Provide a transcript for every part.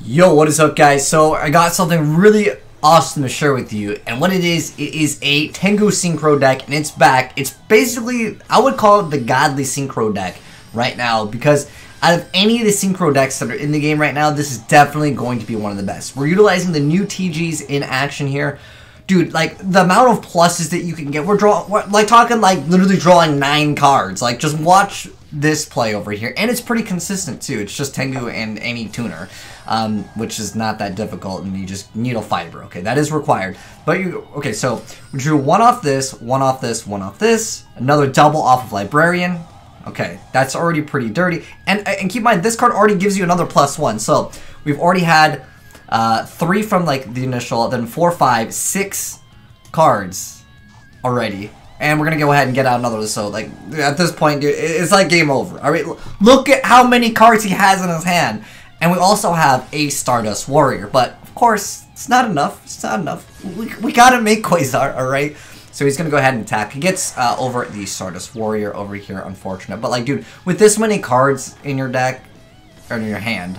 Yo, what is up, guys? So I got something really awesome to share with you, and what it is a Tengu Synchro deck, and it's back. It's basically, I would call it the godly Synchro deck right now, because out of any of the Synchro decks that are in the game right now, this is definitely going to be one of the best. We're utilizing the new TGs in action here. Dude, like, the amount of pluses that you can get, we're talking like literally drawing 9 cards. Like, just watch this play over here, and it's pretty consistent too. It's just Tengu and any tuner, which is not that difficult, and you just needle fiber. Okay, that is required. But okay, so we drew 1 off this, 1 off this, 1 off this, another double off of Librarian. Okay, that's already pretty dirty. And keep in mind, this card already gives you another +1. So we've already had 3 from like the initial, then 4, 5, 6 cards already. And we're gonna go ahead and get out another. So like at this point, dude, it's like game over. All right, look at how many cards he has in his hand. And we also have a Stardust Warrior, but of course it's not enough. It's not enough. We gotta make Quasar. All right. So he's gonna go ahead and attack. He gets over the Stardust Warrior over here. Unfortunate, but like, dude, with this many cards in your deck or in your hand.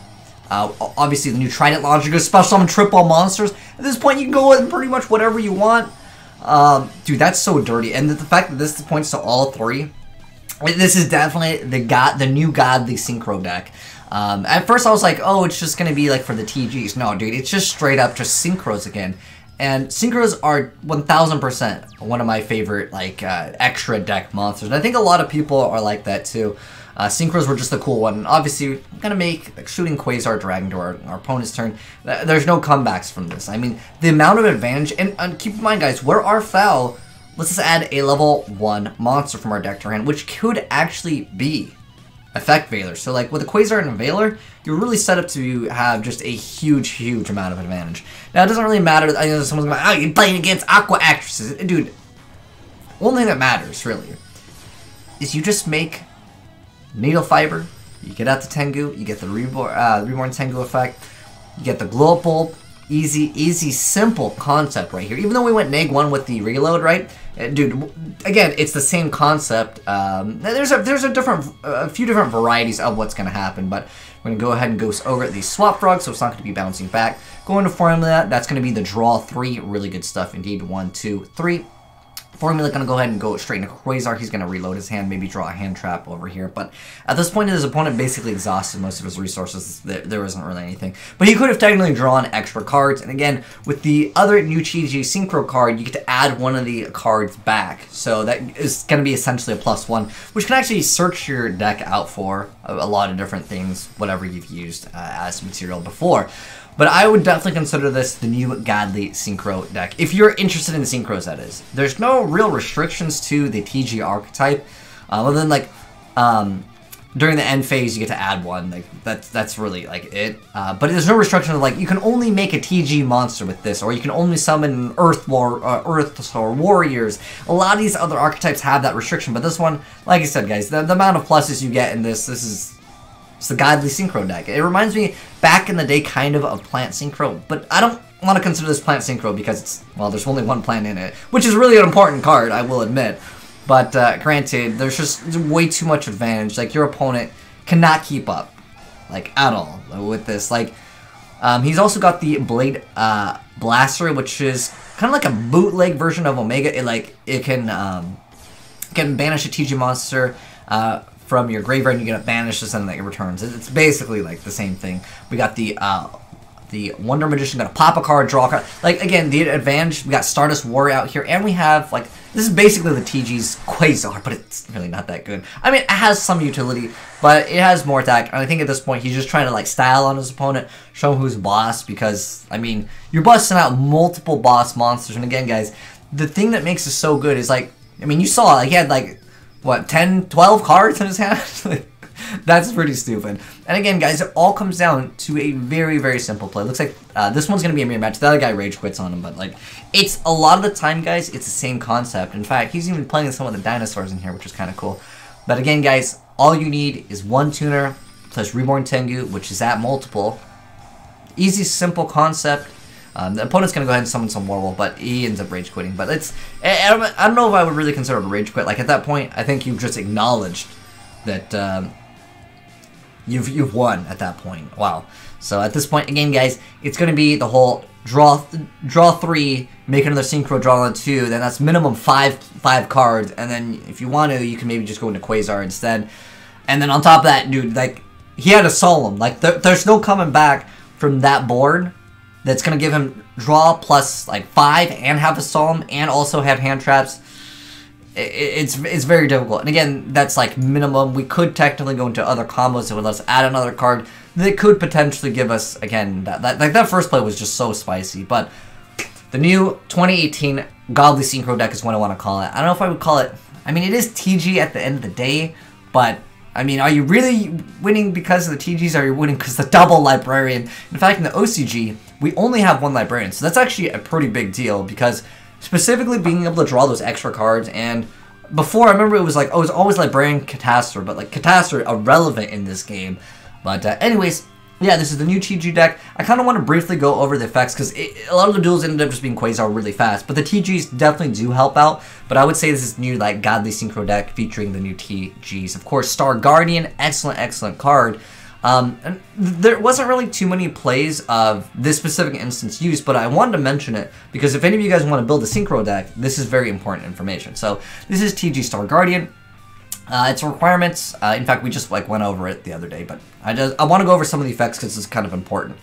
Obviously, the new Trident Launcher goes special summon triple monsters. At this point, you can go with pretty much whatever you want. Dude, that's so dirty. And the fact that this points to all 3, this is definitely the new godly Synchro deck. At first, I was like, oh, it's just gonna be like for the TGs. No, dude, it's just straight up just Synchros again. And Synchros are 1000% one of my favorite like extra deck monsters. And I think a lot of people are like that too. Synchros were just a cool one. And obviously, we're gonna make like, shooting Quasar Dragon to our opponent's turn. There's no comebacks from this. I mean, the amount of advantage, and keep in mind, guys, where our foul, let's just add a level 1 monster from our deck to our hand, which could actually be Effect Veiler. So, like, with a Quasar and a Veiler, you're really set up to have just a huge amount of advantage. Now, it doesn't really matter. I know someone's going, oh, you're playing against Aqua Actresses. Dude, only thing that matters, really, is you just make Needle Fiber, you get out the Tengu, you get the Reborn Tengu effect, you get the Glow Up Bulb. Easy, simple concept right here. Even though we went -1 with the reload, right? Dude, again, it's the same concept. There's a few different varieties of what's going to happen, but we're going to go ahead and go over the Swap Frog, so it's not going to be bouncing back. Going to Formula, that's going to be the draw 3. Really good stuff indeed. 1, 2, 3. Formula gonna go ahead and go straight into Quasar. He's gonna reload his hand, maybe draw a hand trap over here. But at this point, his opponent basically exhausted most of his resources. There isn't really anything. But he could have technically drawn extra cards. And again, with the other new TG Synchro card, you get to add one of the cards back. So that is gonna be essentially a +1, which can actually search your deck out for a lot of different things, whatever you've used as material before. But I would definitely consider this the new godly Synchro deck. If you're interested in the Synchros, that is. There's no real restrictions to the TG archetype. Other than, like, during the end phase, you get to add 1. Like, that's really, like, it. But there's no restriction of, like, you can only make a TG monster with this, or you can only summon Earth or Warriors. A lot of these other archetypes have that restriction, but this one, like I said, guys, the amount of pluses you get in this is... It's the godly Synchro deck. It reminds me back in the day kind of Plant Synchro, but I don't want to consider this Plant Synchro because it's, well, there's only 1 plant in it, which is really an important card, I will admit. But granted, there's just way too much advantage. Like, your opponent cannot keep up, like, at all with this. Like, he's also got the Blade Blaster, which is kind of like a bootleg version of Omega. It can banish a TG monster from your graveyard, and you get banished to something that it returns. It's basically like the same thing. We got the Wonder Magician, gonna pop a card, draw a card. Like, again, the advantage, we got Stardust Warrior out here, and we have, like, this is basically the TG's Quasar, but it's really not that good. I mean, it has some utility, but it has more attack, and I think at this point, he's just trying to, like, style on his opponent, show him who's boss, because, I mean, you're busting out multiple boss monsters, and again, guys, the thing that makes it so good is, like, I mean, you saw, like, he had, like, what, 10, 12 cards in his hand? That's pretty stupid. And again, guys, it all comes down to a very simple play. Looks like this one's going to be a mirror match. The other guy rage quits on him, but, like, it's a lot of the time, guys, it's the same concept. In fact, he's even playing some of the dinosaurs in here, which is kind of cool. But again, guys, all you need is 1 tuner plus Reborn Tengu, which is at multiple. Easy, simple concept. The opponent's going to go ahead and summon some Warwolf, but he ends up rage quitting. But it's, I don't know if I would really consider it a rage quit. Like, at that point, I think you've just acknowledged that you've won at that point. Wow. So at this point, again, guys, it's going to be the whole draw 3, make another synchro, draw on 2. Then that's minimum five cards, and then if you want to, you can maybe just go into Quasar instead. And then on top of that, dude, like, he had a solemn. Like, there's no coming back from that board that's going to give him draw plus, like, 5 and have a solemn and also have hand traps. It's very difficult. And again, that's, like, minimum. We could technically go into other combos that would let us add another card that could potentially give us, again, that first play was just so spicy. But the new 2018 Godly Synchro deck is what I want to call it. I don't know if I would call it, I mean, it is TG at the end of the day, but I mean, are you really winning because of the TGs, or are you winning because the double librarian? In fact, in the OCG, we only have 1 librarian, so that's actually a pretty big deal, because specifically being able to draw those extra cards, and before, I remember it was like, oh, it's always librarian Catastor, but like Catastor irrelevant in this game. But anyways, yeah, this is the new TG deck. I kind of want to briefly go over the effects, because a lot of the duels ended up just being Quasar really fast, but the TGs definitely do help out. But I would say this is new, like, Godly Synchro deck featuring the new TGs. Of course, Star Guardian, excellent card. And there wasn't really too many plays of this specific instance used, but I wanted to mention it because if any of you guys want to build a Synchro deck, this is very important information. So this is TG Star Guardian. Its requirements, in fact, we just like went over it the other day, but I want to go over some of the effects because it's kind of important.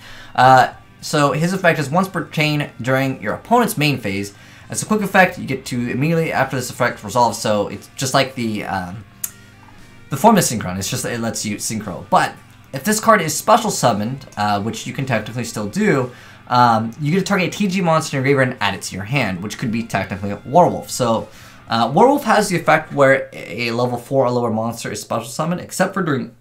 So his effect is once per chain during your opponent's main phase. As a quick effect, you get to immediately after this effect resolves. So it's just like the form is synchron. It's just it lets you synchro. But if this card is special summoned, which you can technically still do, you get to target a TG monster in your graveyard and add it to your hand, which could be technically a Werewolf. So Werewolf has the effect where a level 4 or lower monster is special summoned, except for during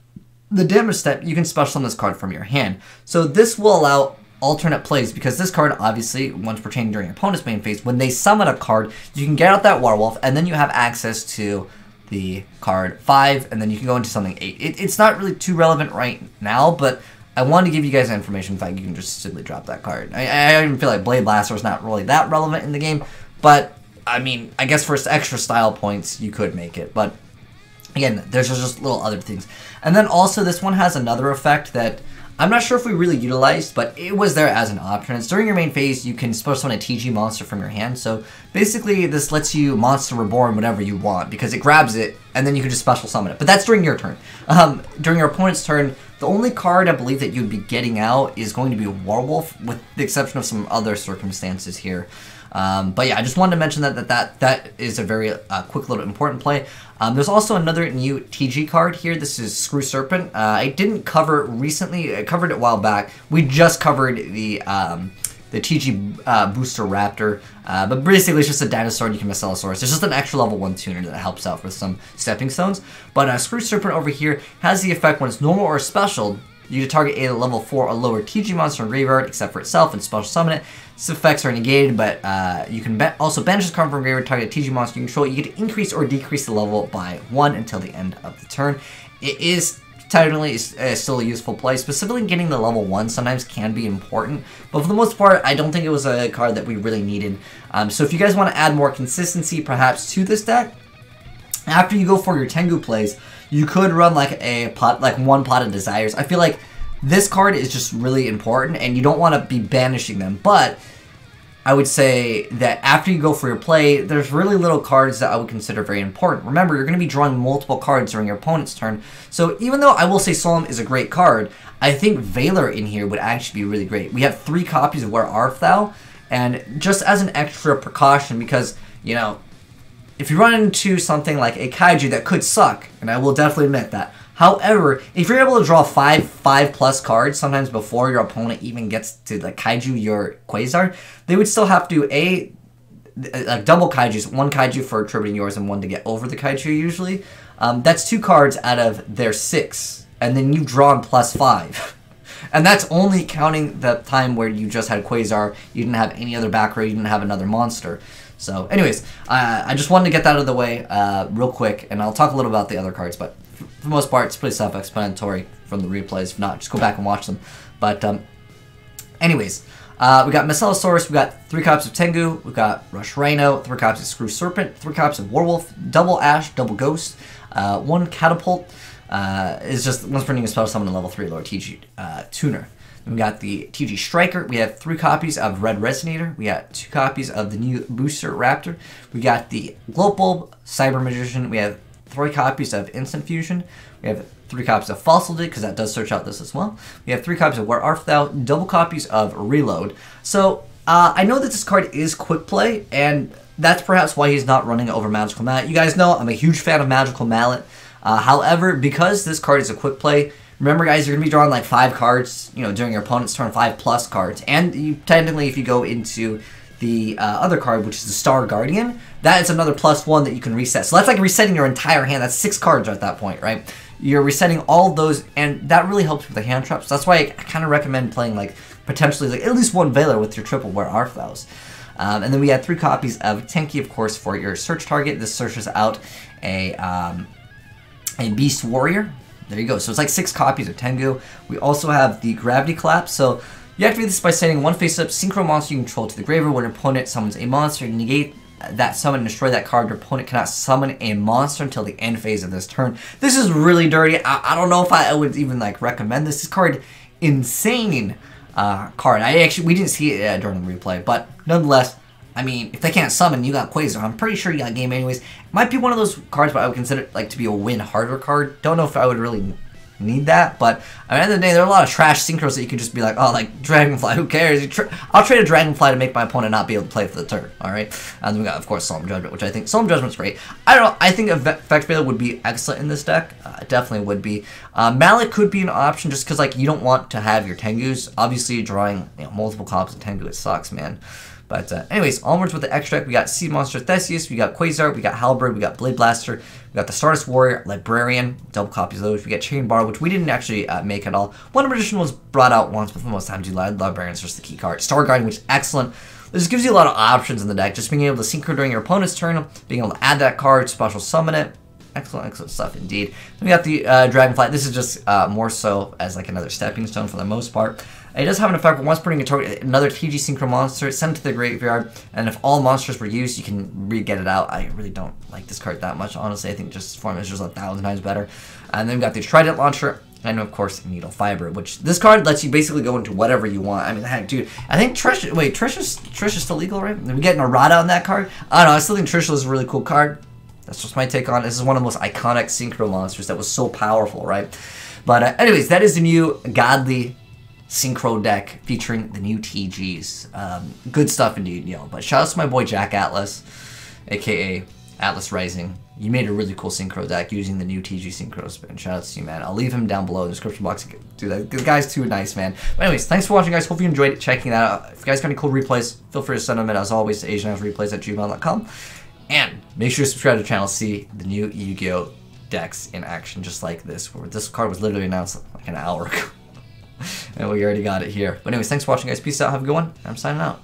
the damage step, you can special summon this card from your hand. So this will allow alternate plays, because this card, obviously, once per chain during your opponent's main phase, when they summon a card, you can get out that Werewolf, and then you have access to the card 5, and then you can go into something 8. It's not really too relevant right now, but I wanted to give you guys information. In fact, you can just simply drop that card. I even feel like Blade Blaster is not really that relevant in the game, but I mean, I guess for extra style points, you could make it. But again, there's just little other things. And then also, this one has another effect that I'm not sure if we really utilized, but it was there as an option. It's during your main phase, you can special summon a TG monster from your hand. So basically, this lets you Monster Reborn whatever you want, because it grabs it, and then you can just special summon it. But that's during your turn. During your opponent's turn, the only card I believe that you'd be getting out is going to be a Werewolf, with the exception of some other circumstances here. But yeah, I just wanted to mention that is a very quick little important play. There's also another new TG card here. This is Screw Serpent. I didn't cover it recently. I covered it a while back. We just covered the TG Booster Raptor. But basically, it's just a dinosaur and you can Mecellosaurus. It's just an extra level 1 tuner that helps out with some stepping stones. But Screw Serpent over here has the effect when it's normal or special, you can target a level 4 or lower TG monster in graveyard, except for itself, and special summon it. Its effects are negated, but you can also banish this card from graveyard, target a TG monster you control. You get to increase or decrease the level by 1 until the end of the turn. It is technically still a useful play. Specifically, getting the level 1 sometimes can be important, but for the most part, I don't think it was a card that we really needed. So if you guys want to add more consistency, perhaps, to this deck, after you go for your Tengu plays, you could run like one pot of desires. I feel like this card is just really important, and you don't want to be banishing them. But I would say that after you go for your play, there's really little cards that I would consider very important. Remember, you're going to be drawing multiple cards during your opponent's turn. So even though I will say Solemn is a great card, I think Valor in here would actually be really great. We have 3 copies of Where Art Thou, and just as an extra precaution, because, you know, if you run into something like a Kaiju that could suck, and I will definitely admit that. However, if you're able to draw 5+ cards, sometimes before your opponent even gets to the Kaiju your Quasar, they would still have to, like double Kaijus, 1 Kaiju for attributing yours and 1 to get over the Kaiju usually. That's 2 cards out of their 6, and then you've drawn +5. And that's only counting the time where you just had Quasar, you didn't have any other back row, you didn't have another monster. So anyways, I just wanted to get that out of the way real quick, and I'll talk a little about the other cards, but for the most part, it's pretty self-explanatory from the replays. If not, just go back and watch them. But anyways, we got Mecellosaurus, we got 3 copies of Tengu, we got Rush Rhino, 3 copies of Screw Serpent, 3 copies of Werewolf, double Ash, double Ghost, 1 Catapult, It's just once printing a spell summon a level 3 lower TG tuner. Then we got the TG Striker. We have 3 copies of Red Resonator. We got 2 copies of the new Booster Raptor. We got the Glowbulb Cyber Magician. We have 3 copies of Instant Fusion. We have 3 copies of Fossil Dig, because that does search out this as well. We have 3 copies of Where Art Thou, double copies of Reload. So, I know that this card is quick play, and that's perhaps why he's not running over Magical Mallet. You guys know I'm a huge fan of Magical Mallet. However, because this card is a quick play, remember guys, you're going to be drawing like 5 cards, you know, during your opponent's turn, 5+ cards. And you technically, if you go into the other card, which is the Star Guardian, that is another +1 that you can reset. So that's like resetting your entire hand. That's 6 cards at that point, right? You're resetting all of those, and that really helps with the hand traps. So that's why I kind of recommend playing like potentially like at least 1 Veiler with your triple Where Art Thou's. And then we had 3 copies of Tenki, of course, for your search target. This searches out a Beast Warrior. There you go. So it's like 6 copies of Tengu. We also have the Gravity Collapse. So you activate this by sending 1 face-up Synchro monster you control to the graveyard. When your opponent summons a monster, you negate that summon and destroy that card. Your opponent cannot summon a monster until the end phase of this turn. This is really dirty. I don't know if I would even like recommend this. This card, insane card. We didn't see it during the replay, but nonetheless, I mean, if they can't summon, you got Quasar. I'm pretty sure you got game anyways. It might be one of those cards, but I would consider it like to be a win harder card. Don't know if I would really need that, but at the end of the day, there are a lot of trash synchros that you can just be like, oh, like Dragonfly, who cares? I'll trade a Dragonfly to make my opponent not be able to play for the turn. All right, and then we got, of course, Solemn Judgment, which I think Solemn Judgment's great. I don't know. I think Effect Veiler would be excellent in this deck. Definitely would be. Mallet could be an option just because like you don't want to have your Tengus. Obviously, drawing multiple copies of Tengu, it sucks, man. But anyways, onwards with the extract, we got Sea Monster Theseus, we got Quasar, we got Halberd, we got Blade Blaster, we got the Stardust Warrior, Librarian, double copies of those, we got Chain Bar, which we didn't actually make at all. Wonder Magician was brought out once, but for most times you Librarian's just the key card. Star Guardian, which is excellent. This gives you a lot of options in the deck, just being able to synchro during your opponent's turn, being able to add that card, special summon it. Excellent, excellent stuff indeed. Then we got the Dragonfly. This is just more so as like another stepping stone for the most part. It does have an effect, but once putting another TG Synchro monster, send it to the graveyard, and if all monsters were used, you can re-get it out. I really don't like this card that much, honestly. I think just form is just 1,000 times better. And then we got the Trident Launcher, and of course, Needle Fiber, which this card lets you basically go into whatever you want. I mean, heck, dude, I think Trish is still legal, right? Are we getting a Rada on that card? I don't know, I still think Trish is a really cool card. That's just my take on it. This is one of the most iconic Synchro monsters that was so powerful, right? But anyways, that is the new Godly Synchro deck featuring the new TGs. Good stuff indeed, yo. But shout out to my boy Jack Atlas, aka Atlas Rising. You made a really cool Synchro deck using the new TG Synchro spin. Shout out to you, man. I'll leave him down below in the description box. Dude, the guy's too nice, man. But anyways, thanks for watching, guys. Hope you enjoyed checking that out. If you guys got any cool replays, feel free to send them in, as always, to AzneyesReplays@gmail.com. And make sure to subscribe to the channel to see the new Yu-Gi-Oh! Decks in action, just like this. Where this card was literally announced like an hour ago. And we already got it here. But anyways, thanks for watching, guys. Peace out. Have a good one. I'm signing out.